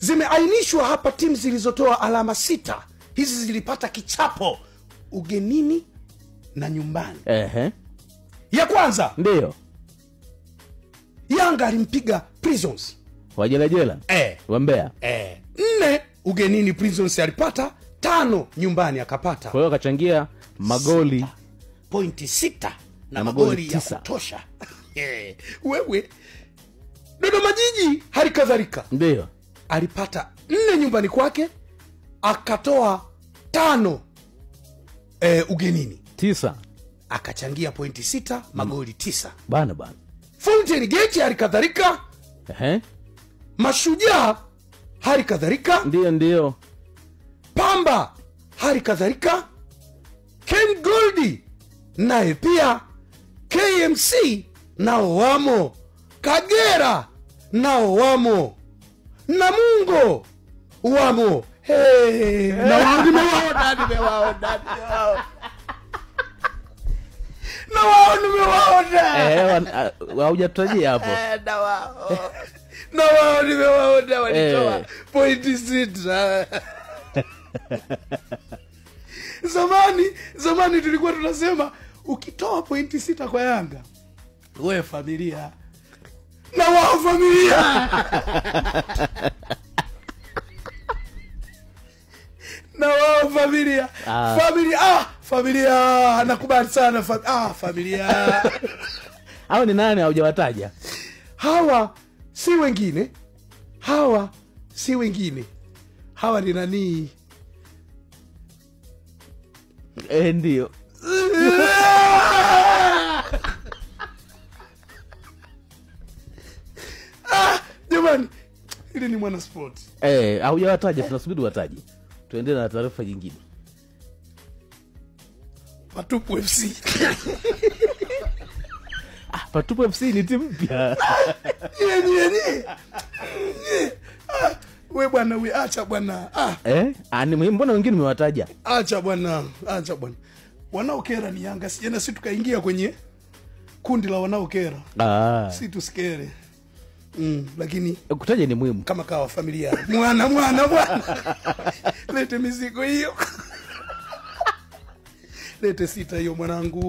Zimeainishwa hapa timu zilizotoa alama 6. Hizi zilipata kichapo ugenini na nyumbani. Ya kwanza ndio Yanga alimpiga Prisons Wajelajela wa Mbeya. 4 ugenini Prisons alipata, 5 nyumbani akapata. Kwa hiyo akachangia magoli 6 na magoli ya kutosha. Wewe Dodoma Jiji hali kadhalika ndio alipata 4 nyumbani kwake, akatoa 5 ugenini 9, akachangia 6, magoli 9. Bana. Fountain Gate hali kadhalika, Mashujaa hali kadhalika, ndio Pamba hali kadhalika, Ken Gold naye pia, KMC nao wamo, Kagera nao wamo, Namungo wamo. Na nimewaona. Haujatajia hapo. Na wao nimewaona walitoa pointi 6. Zamani tulikuwa tunasema ukitoa pointi 6 kwa Yanga, wewe familia. Na wao familia. Na wao familia. Familia. Nakubali sana familia. Hao ni nani haujawataja? Hawa si wengine. Hawa ni nani? Ndio. Jamani, hili ni Mwana Sport. Haujawataja, tunasubiri wataje. Tuendelee na taarifa nyingine. Patupu FC. Patupu FC ni timu mpya. Wewe bwana, wewe acha bwana. Ni muhimu, mbona wengine umewataja? Acha bwana. Wanaokera ni Yanga. Sijana sisi tukaingia kwenye kundi la wanaokera. Si tusikere. Lakini kutaja ni muhimu kama kawa familia. Mwana. Lete mizigo hiyo. Lete 6 hiyo mwanangu.